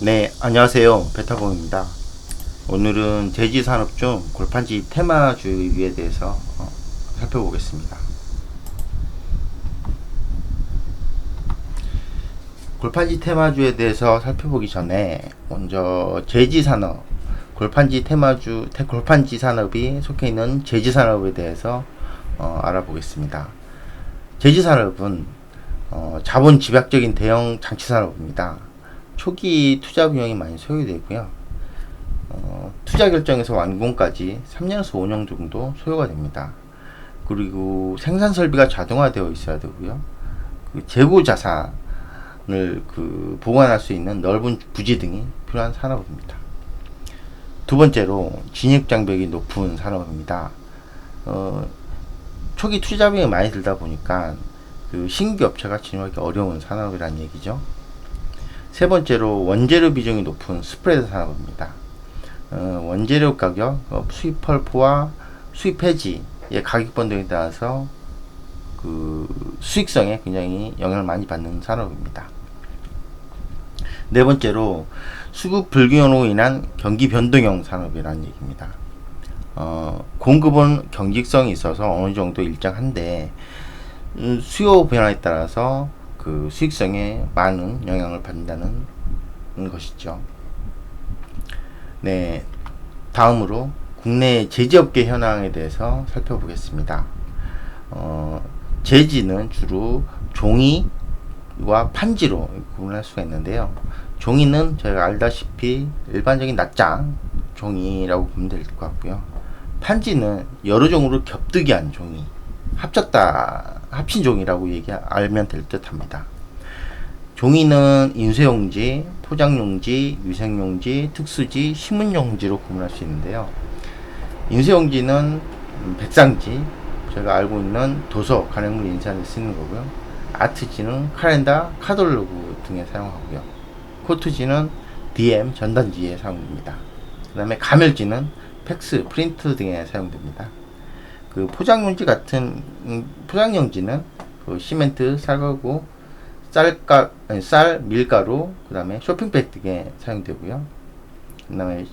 네, 안녕하세요. 베타공입니다. 오늘은 대지산업 중 골판지 테마주에 대해서 살펴보겠습니다. 골판지 테마주에 대해서 살펴보기 전에 먼저 제지산업, 골판지 산업이 속해 있는 제지산업에 대해서 알아보겠습니다. 제지산업은 자본 집약적인 대형 장치산업입니다. 초기 투자 비용이 많이 소요되고요. 투자 결정에서 완공까지 3년에서 5년 정도 소요가 됩니다. 그리고 생산 설비가 자동화되어 있어야 되고요. 그 재고 자산을 보관할 수 있는 넓은 부지 등이 필요한 산업입니다. 두 번째로 진입 장벽이 높은 산업입니다. 초기 투자 비용이 많이 들다 보니까 그 신규 업체가 진입하기 어려운 산업이라는 얘기죠. 세 번째로 원재료 비중이 높은 스프레드 산업입니다. 원재료 가격, 수입 펄프와 수입 해지의 가격 변동에 따라서 그 수익성에 굉장히 영향을 많이 받는 산업입니다. 네 번째로 수급 불균형으로 인한 경기 변동형 산업이라는 얘기입니다. 공급은 경직성이 있어서 어느 정도 일정한데 수요 변화에 따라서 그 수익성에 많은 영향을 받는다는 것이죠. 네, 다음으로 국내 제지업계 현황에 대해서 살펴보겠습니다. 제지는 주로 종이와 판지로 구분할 수가 있는데요. 종이는 저희가 알다시피 일반적인 낱장 종이라고 보면 될 것 같고요. 판지는 여러 종으로 겹뜨기한 종이, 합친 종이라고 알면 될 듯 합니다. 종이는 인쇄용지, 포장용지, 위생용지, 특수지, 신문용지로 구분할 수 있는데요. 인쇄용지는 백상지, 제가 알고 있는 도서, 간행물 인쇄하는 데 쓰는 거고요. 아트지는 칼렌더, 카탈로그 등에 사용하고요. 코트지는 DM, 전단지에 사용됩니다. 그 다음에 가멸지는 팩스, 프린트 등에 사용됩니다. 그 포장용지는 그 시멘트, 쌀가루, 밀가루, 그 다음에 쇼핑백 등에 사용되고요. 그 다음에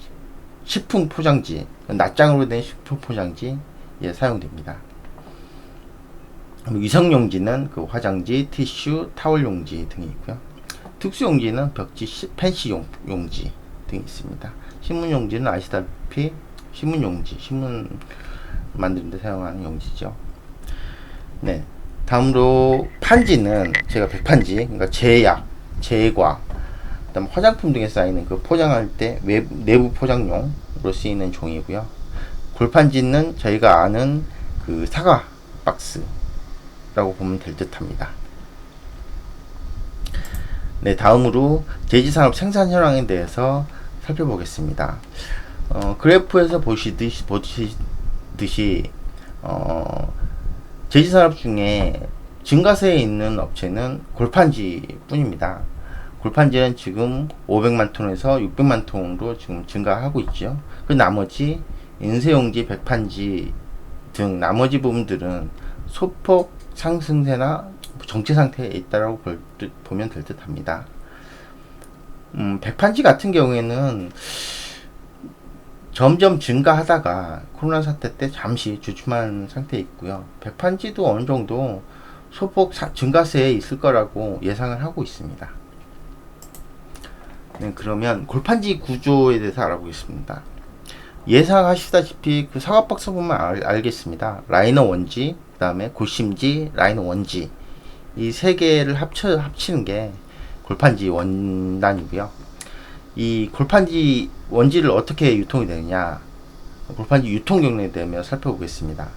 식품 포장지, 낱장으로 된 식품 포장지에 사용됩니다. 위생용지는 그 화장지, 티슈, 타월용지 등이 있고요. 특수용지는 벽지, 펜시 용지 등이 있습니다. 신문용지는 아시다시피 신문 만드는 데 사용하는 용지죠. 네. 다음으로 판지는 제가 백판지, 그러니까 제약, 제과, 그다음 화장품 등에 쌓이는 그 포장할 때 내부 포장용으로 쓰이는 종이고요. 골판지는 저희가 아는 그 사과 박스라고 보면 될 듯합니다. 네, 다음으로 제지산업 생산 현황에 대해서 살펴보겠습니다. 그래프에서 보시듯이 제지산업 중에 증가세에 있는 업체는 골판지 뿐입니다. 골판지는 지금 500만 톤에서 600만 톤으로 지금 증가하고 있죠. 그 나머지 인쇄용지, 백판지 등 나머지 부분들은 소폭 상승세나 정체 상태에 있다라고 보면 될 듯 합니다. 백판지 같은 경우에는 점점 증가하다가 코로나 사태 때 잠시 주춤한 상태에 있고요. 백판지도 어느 정도 소폭 증가세에 있을 거라고 예상을 하고 있습니다. 네, 그러면 골판지 구조에 대해서 알아보겠습니다. 예상하시다시피 그 사과박스 보면 알겠습니다. 라이너 원지, 그 다음에 고심지, 라이너 원지 이 세 개를 합치는 게 골판지 원단이고요. 이 골판지 원지를 어떻게 유통이 되느냐, 골판지 유통 경로에 대해 살펴보겠습니다.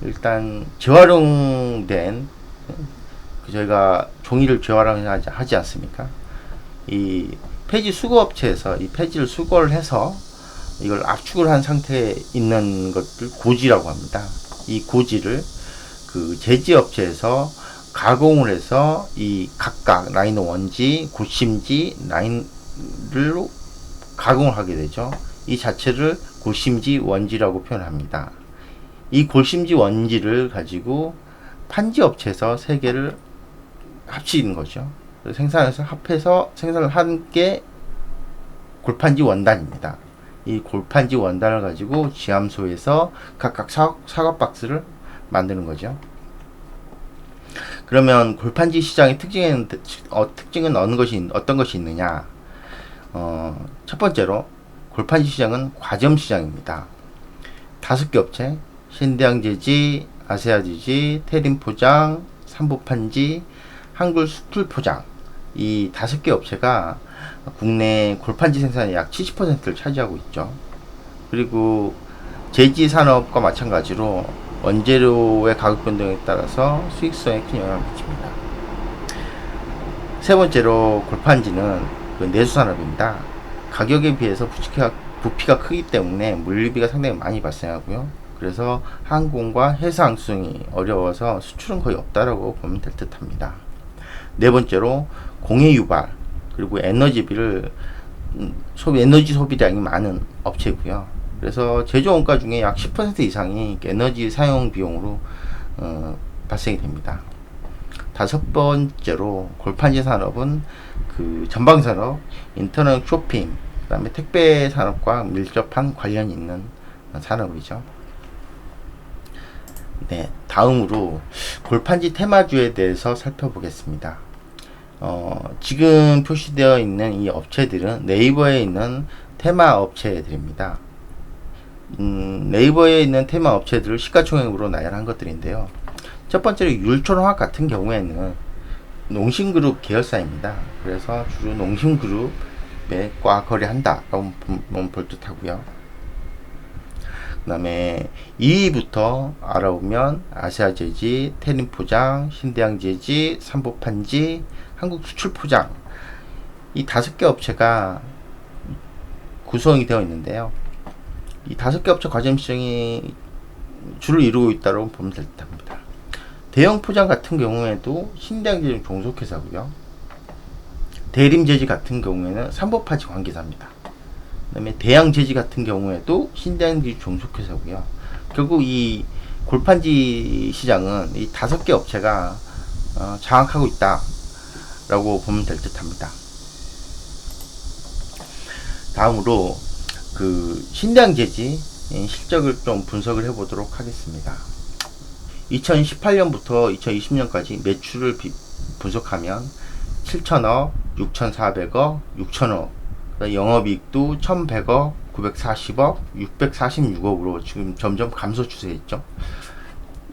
일단 재활용된 저희가 종이를 재활용하지 않습니까? 이 폐지 수거 업체에서 이 폐지를 수거를 해서 이걸 압축을 한 상태에 있는 것을 고지라고 합니다. 이 고지를 그 제지 업체에서 가공을 해서 이 각각 라이너 원지, 고심지, 라인으로 가공을 하게 되죠. 이 자체를 고심지 원지라고 표현합니다. 이 고심지 원지를 가지고 판지 업체에서 세 개를 합치는 거죠. 생산해서 합해서 생산을 한 게 골판지 원단입니다. 이 골판지 원단을 가지고 지함소에서 각각 사과 박스를 만드는 거죠. 그러면 골판지 시장의 특징은 어떤 것이 있느냐? 첫 번째로 골판지 시장은 과점 시장입니다. 5개 업체, 신대양제지, 아세아제지, 태림포장, 삼보판지, 한글수풀포장, 이 5개 업체가 국내 골판지 생산의 약 70%를 차지하고 있죠. 그리고 제지 산업과 마찬가지로 원재료의 가격 변동에 따라서 수익성에 큰 영향을 미칩니다. 세 번째로 골판지는 내수 산업입니다. 가격에 비해서 부피가 크기 때문에 물류비가 상당히 많이 발생하고요. 그래서 항공과 해상 항수성이 어려워서 수출은 거의 없다라고 보면 될 듯합니다. 네 번째로 공해 유발 그리고 에너지 소비량이 많은 업체고요. 그래서 제조 원가 중에 약 10% 이상이 에너지 사용 비용으로 발생이 됩니다. 다섯 번째로 골판지 산업은 전방 산업, 인터넷 쇼핑, 그다음에 택배 산업과 밀접한 관련이 있는 산업이죠. 네, 다음으로 골판지 테마주에 대해서 살펴보겠습니다. 지금 표시되어 있는 이 업체들은 네이버에 있는 테마 업체들입니다. 네이버에 있는 테마 업체들을 시가총액으로 나열한 것들인데요. 첫 번째로 율촌화학 같은 경우에는 농심그룹 계열사입니다. 그래서 주로 농심그룹과 거래한다라고 보면 볼듯하고요. 그 다음에 2위부터 알아보면 아시아제지, 태림포장, 신대양제지, 삼보판지, 한국수출포장, 이 5개 업체가 구성이 되어 있는데요. 이 5개 업체 과점 시장이 주를 이루고 있다고 보면 될 듯합니다. 대형 포장 같은 경우에도 신대양제지 종속회사고요. 대림제지 같은 경우에는 삼보판지 관계사입니다. 그 다음에 대양제지 같은 경우에도 신대양제지 종속회사고요. 결국 이 골판지 시장은 이 5개 업체가 장악하고 있다라고 보면 될 듯합니다. 다음으로 신대양제지 실적을 좀 분석을 해보도록 하겠습니다. 2018년부터 2020년까지 매출을 분석하면 7천억, 6,400억, 6천억, 영업이익도 1,100억, 940억, 646억으로 지금 점점 감소 추세에 있죠.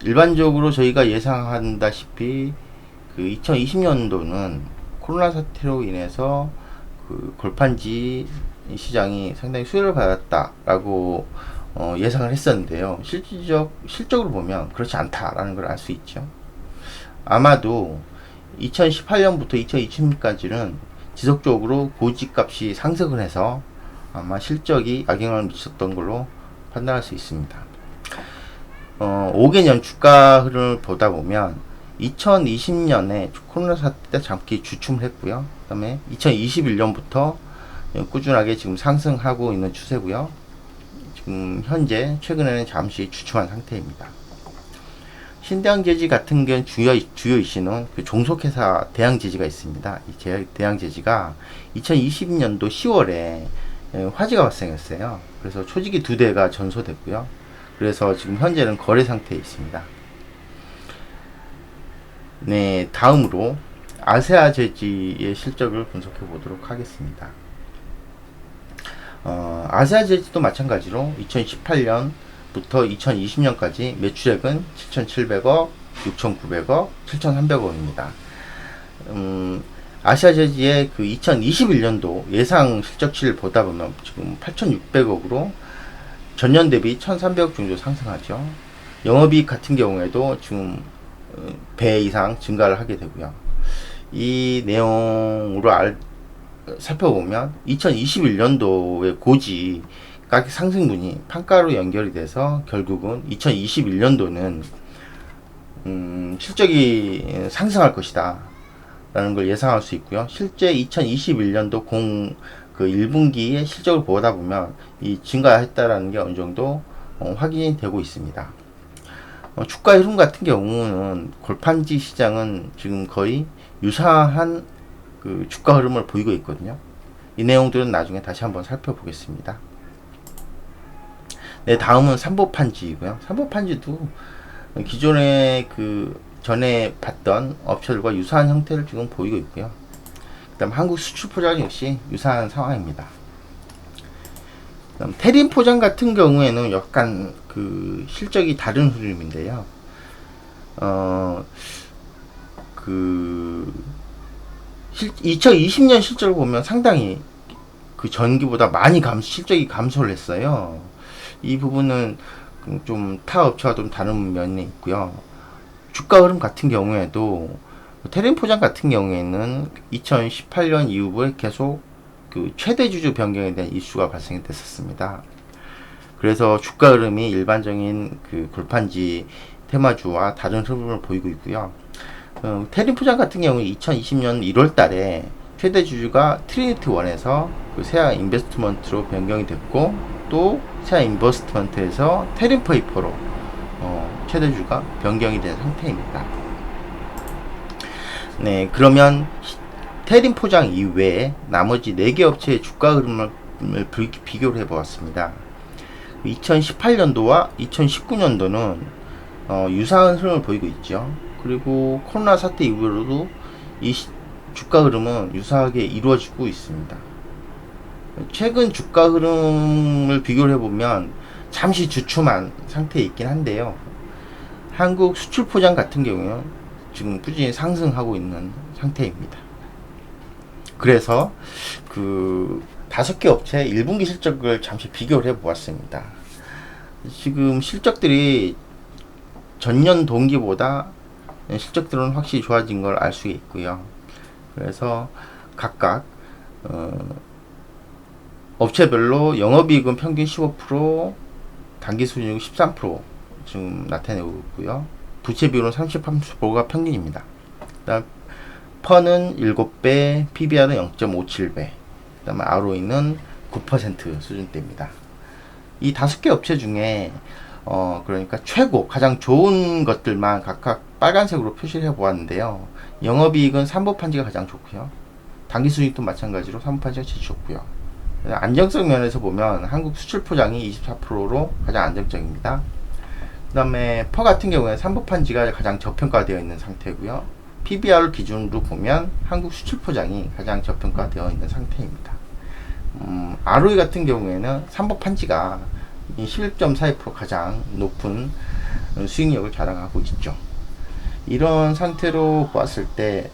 일반적으로 저희가 예상한다시피 2020년도는 코로나 사태로 인해서 골판지 시장이 상당히 수혜를 받았다라고 예상을 했었는데요. 실적으로 보면 그렇지 않다라는 걸 알 수 있죠. 아마도 2018년부터 2020년까지는 지속적으로 고지값이 상승을 해서 아마 실적이 악영향을 미쳤던 걸로 판단할 수 있습니다. 5개년 주가 흐름을 보다 보면 2020년에 코로나 사태 때 잠시 주춤을 했고요. 그 다음에 2021년부터 꾸준하게 지금 상승하고 있는 추세고요. 지금 현재 최근에는 잠시 주춤한 상태입니다. 신대양제지 같은 경우 주요 이슈는 종속회사 대양제지가 있습니다. 이 대양제지가 2020년도 10월에 화재가 발생했어요. 그래서 초직이 2대가 전소됐고요. 그래서 지금 현재는 거래 상태에 있습니다. 네, 다음으로 아세아제지의 실적을 분석해 보도록 하겠습니다. 아세아제지도 마찬가지로 2018년부터 2020년까지 매출액은 7,700억, 6,900억, 7,300억입니다. 아시아제지의 2021년도 예상 실적치를 보다 보면 지금 8,600억으로 전년 대비 1,300억 정도 상승하죠. 영업이익 같은 경우에도 지금 배 이상 증가를 하게 되고요. 이 내용으로 살펴보면 2021년도의 고지 가격 상승분이 판가로 연결이 돼서 결국은 2021년도는 실적이 상승할 것이다 라는 걸 예상할 수 있고요. 실제 2021년도 1분기의 실적을 보다 보면 이 증가했다라는 게 어느 정도 확인이 되고 있습니다. 주가 흐름 같은 경우는 골판지 시장은 지금 거의 유사한 주가 흐름을 보이고 있거든요. 이 내용들은 나중에 다시 한번 살펴보겠습니다. 네, 다음은 삼보판지이고요. 삼보판지도 기존에 그 전에 봤던 업체들과 유사한 형태를 지금 보이고 있고요. 그다음 한국 수출 포장 역시 유사한 상황입니다. 그다음 테린 포장 같은 경우에는 약간 그 실적이 다른 흐름인데요. 그 2020년 실적을 보면 상당히 그 전기보다 많이 실적이 감소를 했어요. 이 부분은 좀 타 업체와 좀 다른 면이 있고요. 주가 흐름 같은 경우에도 테린 포장 같은 경우에는 2018년 이후에 계속 그 최대 주주 변경에 대한 이슈가 발생됐었습니다. 그래서 주가 흐름이 일반적인 그 골판지 테마주와 다른 흐름을 보이고 있고요. 테린 포장 같은 경우 2020년 1월 달에 최대 주주가 트리니티 원에서 그 세아 인베스트먼트로 변경이 됐고, 또 세아 인베스트먼트에서 테린 페이퍼로 최대 주주가 변경이 된 상태입니다. 네, 그러면 테린 포장 이외에 나머지 4개 업체의 주가 흐름을 비교를 해보았습니다. 2018년도와 2019년도는 유사한 흐름을 보이고 있죠. 그리고 코로나 사태 이후로도 이 주가 흐름은 유사하게 이루어지고 있습니다. 최근 주가 흐름을 비교를 해보면 잠시 주춤한 상태에 있긴 한데요. 한국 수출 포장 같은 경우는 지금 꾸준히 상승하고 있는 상태입니다. 그래서 그 5개 업체 1분기 실적을 잠시 비교를 해 보았습니다. 지금 실적들이 전년 동기보다 실적들은 확실히 좋아진 걸 알 수 있고요. 그래서 각각 업체별로 영업이익은 평균 15%, 당기순이익 13% 지금 나타내고 있고요. 부채 비율은 33%가 평균입니다. 그다음 펀은 7배, PBR은 0.57배, 그 다음에 ROE는 9% 수준대입니다. 이 5개 업체 중에 그러니까 최고 가장 좋은 것들만 각각 빨간색으로 표시를 해 보았는데요. 영업이익은 삼보판지가 가장 좋고요. 당기순이익도 마찬가지로 삼보판지가 제일 좋고요. 안정성 면에서 보면 한국 수출 포장이 24%로 가장 안정적입니다. 그 다음에 퍼 같은 경우에 삼보판지가 가장 저평가되어 있는 상태고요. PBR 기준으로 보면 한국 수출 포장이 가장 저평가되어 있는 상태입니다. ROE 같은 경우에는 삼보판지가 11.42% 가장 높은 수익력을 자랑하고 있죠. 이런 상태로 보았을 때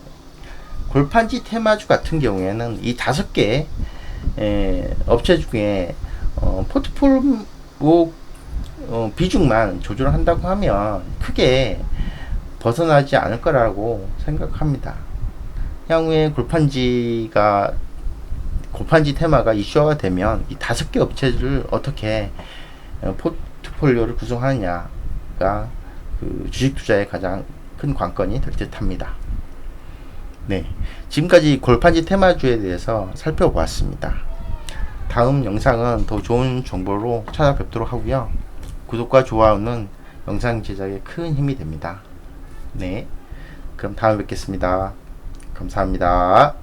골판지 테마주 같은 경우에는 이 5개 업체 중에 포트폴리오 비중만 조절한다고 하면 크게 벗어나지 않을 거라고 생각합니다. 향후에 골판지 테마가 이슈화가 되면 이 5개 업체를 어떻게 포트폴리오를 구성하느냐가 그 주식 투자의 가장 큰 관건이 될 듯 합니다. 네, 지금까지 골판지 테마주에 대해서 살펴보았습니다. 다음 영상은 더 좋은 정보로 찾아뵙도록 하고요. 구독과 좋아요는 영상 제작에 큰 힘이 됩니다. 네, 그럼 다음에 뵙겠습니다. 감사합니다.